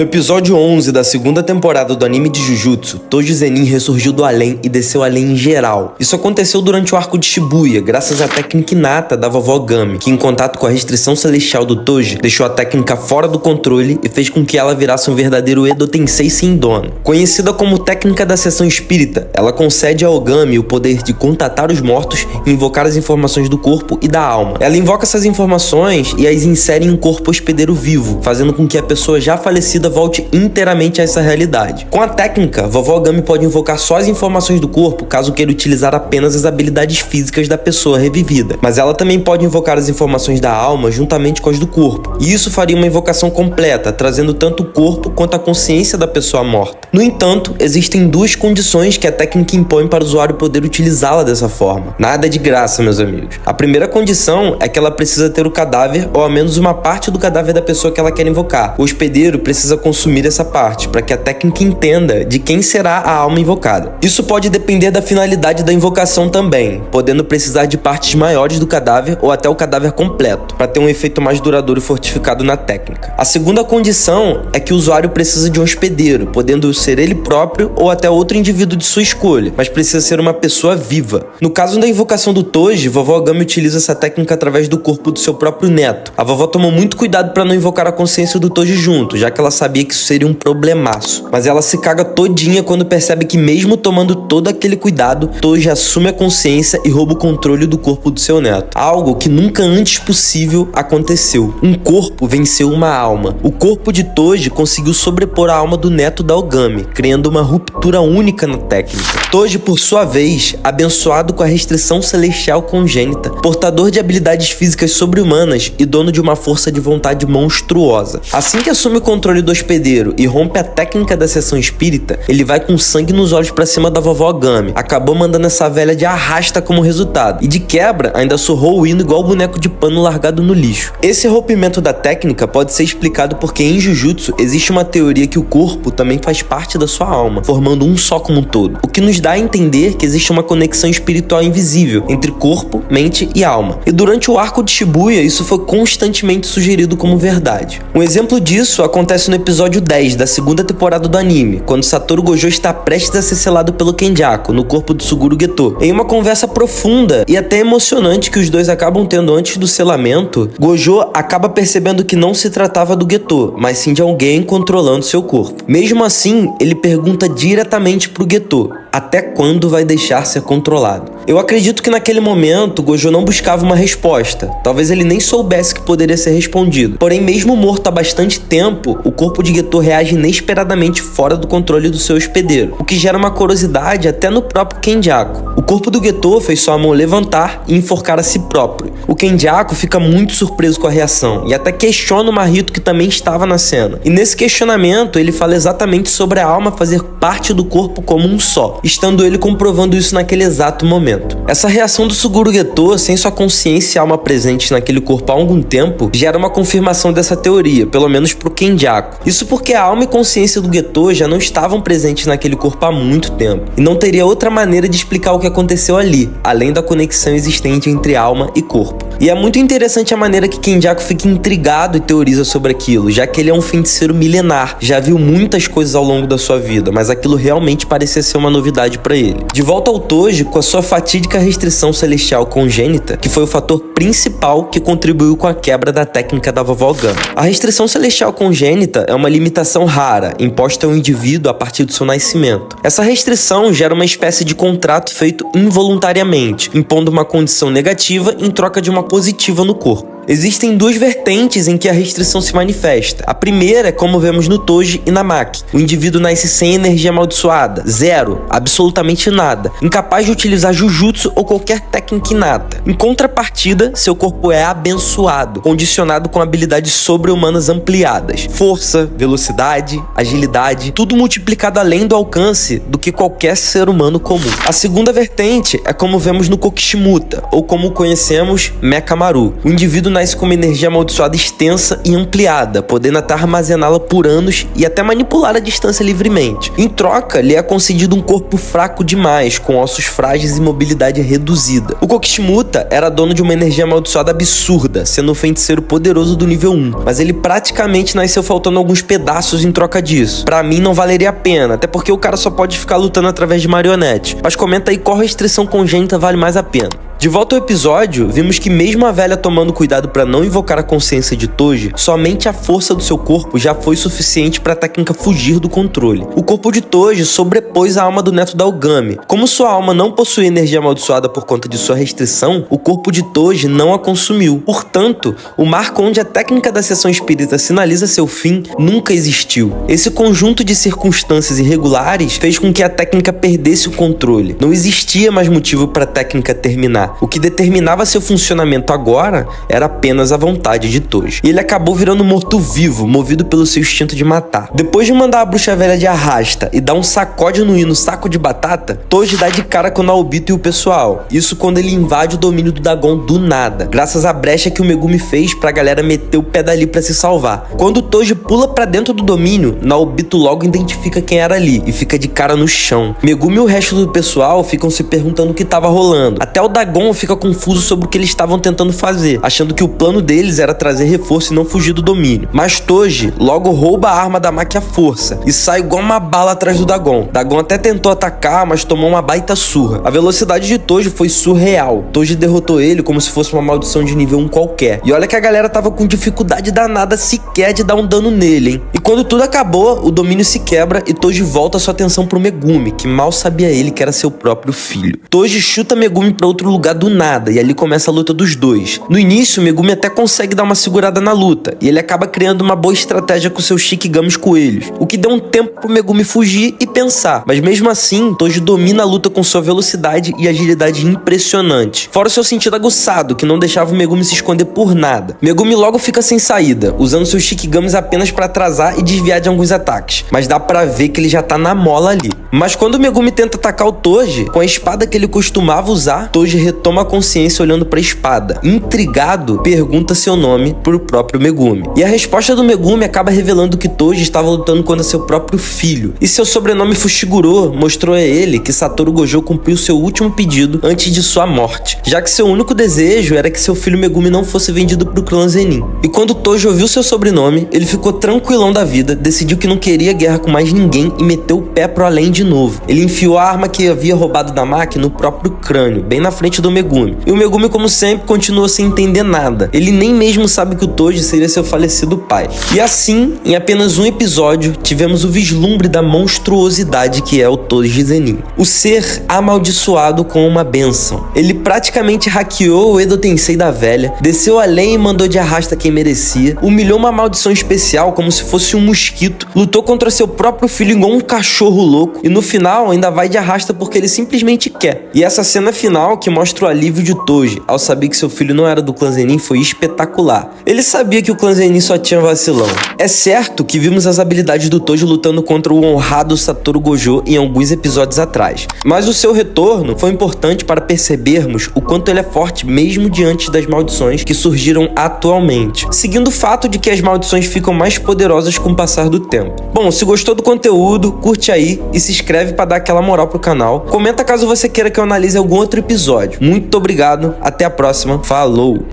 No episódio 11 da segunda temporada do anime de Jujutsu, Toji Zenin ressurgiu do além e desceu além em geral. Isso aconteceu durante o arco de Shibuya, graças à técnica inata da vovó Gami, que em contato com a restrição celestial do Toji, deixou a técnica fora do controle e fez com que ela virasse um verdadeiro Edo Tensei sem dono. Conhecida como técnica da seção espírita, ela concede a Ogami o poder de contatar os mortos e invocar as informações do corpo e da alma. Ela invoca essas informações e as insere em um corpo hospedeiro vivo, fazendo com que a pessoa já falecida volte inteiramente a essa realidade. Com a técnica, vovó Gami pode invocar só as informações do corpo caso queira utilizar apenas as habilidades físicas da pessoa revivida, mas ela também pode invocar as informações da alma juntamente com as do corpo, e isso faria uma invocação completa, trazendo tanto o corpo quanto a consciência da pessoa morta. No entanto, existem duas condições que a técnica impõe para o usuário poder utilizá-la dessa forma. Nada de graça, meus amigos. A primeira condição é que ela precisa ter o cadáver ou ao menos uma parte do cadáver da pessoa que ela quer invocar. O hospedeiro precisa consumir essa parte para que a técnica entenda de quem será a alma invocada. Isso pode depender da finalidade da invocação também, podendo precisar de partes maiores do cadáver ou até o cadáver completo, para ter um efeito mais duradouro e fortificado na técnica. A segunda condição é que o usuário precisa de um hospedeiro, podendo ser ele próprio ou até outro indivíduo de sua escolha, mas precisa ser uma pessoa viva. No caso da invocação do Toji, vovó Gami utiliza essa técnica através do corpo do seu próprio neto. A vovó tomou muito cuidado para não invocar a consciência do Toji junto, já que ela sabia que isso seria um problemaço. Mas ela se caga todinha quando percebe que mesmo tomando todo aquele cuidado, Toji assume a consciência e rouba o controle do corpo do seu neto. Algo que nunca antes possível aconteceu. Um corpo venceu uma alma. O corpo de Toji conseguiu sobrepor a alma do neto da Ogami, criando uma ruptura única na técnica. Toji, por sua vez, abençoado com a restrição celestial congênita, portador de habilidades físicas sobre-humanas e dono de uma força de vontade monstruosa. Assim que assume o controle do hospedeiro e rompe a técnica da seção espírita, ele vai com sangue nos olhos pra cima da vovó Gami. Acabou mandando essa velha de arrasta como resultado. E de quebra, ainda surrou o hino igual boneco de pano largado no lixo. Esse rompimento da técnica pode ser explicado porque em Jujutsu existe uma teoria que o corpo também faz parte da sua alma, formando um só como um todo. O que nos dá a entender que existe uma conexão espiritual invisível entre corpo, mente e alma. E durante o arco de Shibuya, isso foi constantemente sugerido como verdade. Um exemplo disso acontece no episódio 10 da segunda temporada do anime, quando Satoru Gojo está prestes a ser selado pelo Kenjaku no corpo do Suguru Geto. Em uma conversa profunda e até emocionante que os dois acabam tendo antes do selamento, Gojo acaba percebendo que não se tratava do Geto, mas sim de alguém controlando seu corpo. Mesmo assim, ele pergunta diretamente pro Geto: até quando vai deixar ser controlado? Eu acredito que naquele momento Gojo não buscava uma resposta, talvez ele nem soubesse que poderia ser respondido. Porém, mesmo morto há bastante tempo, o corpo de Geto reage inesperadamente fora do controle do seu hospedeiro, o que gera uma curiosidade até no próprio Kenjaku. O corpo do Geto fez sua mão levantar e enforcar a si próprio. O Kenjaku fica muito surpreso com a reação e até questiona o Mahito, que também estava na cena. E nesse questionamento ele fala exatamente sobre a alma fazer parte do corpo como um só, estando ele comprovando isso naquele exato momento. Essa reação do Suguru Geto, sem sua consciência e alma presentes naquele corpo há algum tempo, gera uma confirmação dessa teoria, pelo menos pro Kenjaku. Isso porque a alma e consciência do Geto já não estavam presentes naquele corpo há muito tempo, e não teria outra maneira de explicar o que aconteceu ali, além da conexão existente entre alma e corpo. E é muito interessante a maneira que Kenjaku fica intrigado e teoriza sobre aquilo, já que ele é um feiticeiro milenar, já viu muitas coisas ao longo da sua vida, mas aquilo realmente parecia ser uma novidade para ele. De volta ao Toji, com a sua fatídica restrição celestial congênita, que foi o fator principal que contribuiu com a quebra da técnica da vovó Gami. A restrição celestial congênita é uma limitação rara, imposta ao indivíduo a partir do seu nascimento. Essa restrição gera uma espécie de contrato feito involuntariamente, impondo uma condição negativa em troca de uma positiva no corpo. Existem duas vertentes em que a restrição se manifesta. A primeira é como vemos no Toji e na Maki. O indivíduo nasce sem energia amaldiçoada, zero, absolutamente nada, incapaz de utilizar Jujutsu ou qualquer técnica inata. Em contrapartida, seu corpo é abençoado, condicionado com habilidades sobre-humanas ampliadas. Força, velocidade, agilidade, tudo multiplicado além do alcance do que qualquer ser humano comum. A segunda vertente é como vemos no Kokishimuta, ou como conhecemos, Mekamaru. O indivíduo nasce com uma energia amaldiçoada extensa e ampliada, podendo até armazená-la por anos e até manipular a distância livremente. Em troca, lhe é concedido um corpo fraco demais, com ossos frágeis e mobilidade reduzida. O Kokishmuta era dono de uma energia amaldiçoada absurda, sendo um feiticeiro poderoso do nível 1, mas ele praticamente nasceu faltando alguns pedaços em troca disso. Pra mim não valeria a pena, até porque o cara só pode ficar lutando através de marionete. Mas comenta aí qual restrição congênita vale mais a pena. De volta ao episódio, vimos que mesmo a velha tomando cuidado para não invocar a consciência de Toji, somente a força do seu corpo já foi suficiente para a técnica fugir do controle. O corpo de Toji sobrepôs a alma do neto da Ogami. Como sua alma não possuía energia amaldiçoada por conta de sua restrição, o corpo de Toji não a consumiu. Portanto, o marco onde a técnica da sessão espírita sinaliza seu fim nunca existiu. Esse conjunto de circunstâncias irregulares fez com que a técnica perdesse o controle. Não existia mais motivo para a técnica terminar. O que determinava seu funcionamento agora era apenas a vontade de Toji. E ele acabou virando morto-vivo, movido pelo seu instinto de matar. Depois de mandar a bruxa velha de arrasta e dar um sacode no saco de batata, Toji dá de cara com o Naobito e o pessoal. Isso quando ele invade o domínio do Dagon do nada, graças à brecha que o Megumi fez pra galera meter o pé dali pra se salvar. Quando Toji pula pra dentro do domínio, Naobito logo identifica quem era ali e fica de cara no chão. Megumi e o resto do pessoal ficam se perguntando o que estava rolando. Até o Dagon fica confuso sobre o que eles estavam tentando fazer, achando que o plano deles era trazer reforço e não fugir do domínio. Mas Toji logo rouba a arma da Maki à força e sai igual uma bala atrás do Dagon. Dagon até tentou atacar, mas tomou uma baita surra. A velocidade de Toji foi surreal. Toji derrotou ele como se fosse uma maldição de nível 1 qualquer. E olha que a galera tava com dificuldade danada sequer de dar um dano nele, hein? E quando tudo acabou, o domínio se quebra e Toji volta sua atenção pro Megumi, que mal sabia ele que era seu próprio filho. Toji chuta Megumi pra outro lugar do nada, e ali começa a luta dos dois. No início, Megumi até consegue dar uma segurada na luta, e ele acaba criando uma boa estratégia com seus Shikigamis coelhos, o que deu um tempo pro Megumi fugir e pensar, mas mesmo assim, Toji domina a luta com sua velocidade e agilidade impressionante, fora o seu sentido aguçado, que não deixava o Megumi se esconder por nada. Megumi logo fica sem saída, usando seus Shikigamis apenas para atrasar e desviar de alguns ataques, mas dá pra ver que ele já tá na mola ali. Mas quando o Megumi tenta atacar o Toji, com a espada que ele costumava usar, Toji retoma a consciência olhando pra espada. Intrigado, pergunta seu nome pro próprio Megumi. E a resposta do Megumi acaba revelando que Toji estava lutando contra seu próprio filho. E seu sobrenome Fushiguro mostrou a ele que Satoru Gojo cumpriu seu último pedido antes de sua morte, já que seu único desejo era que seu filho Megumi não fosse vendido pro clã Zenin. E quando Toji ouviu seu sobrenome, ele ficou tranquilão da vida, decidiu que não queria guerra com mais ninguém e meteu o pé pro além de novo. Ele enfiou a arma que havia roubado da Maki no próprio crânio, bem na frente do Megumi. E o Megumi, como sempre, continuou sem entender nada. Ele nem mesmo sabe que o Toji seria seu falecido pai. E assim, em apenas um episódio, tivemos o vislumbre da monstruosidade que é o Toji Zenin. O ser amaldiçoado com uma bênção. Ele praticamente hackeou o Edo Tensei da velha, desceu além e mandou de arrasta quem merecia, humilhou uma maldição especial como se fosse um mosquito, lutou contra seu próprio filho igual um cachorro louco, e no final ainda vai de arrasta porque ele simplesmente quer. E essa cena final que mostra o alívio de Toji ao saber que seu filho não era do clã Zenin foi espetacular. Ele sabia que o clã Zenin só tinha vacilão. É certo que vimos as habilidades do Toji lutando contra o honrado Satoru Gojo em alguns episódios atrás, mas o seu retorno foi importante para percebermos o quanto ele é forte mesmo diante das maldições que surgiram atualmente, seguindo o fato de que as maldições ficam mais poderosas com o passar do tempo. Bom, se gostou do conteúdo, curte aí e se inscreve para dar aquela moral pro canal. Comenta caso você queira que eu analise algum outro episódio. Muito obrigado, até a próxima, falou!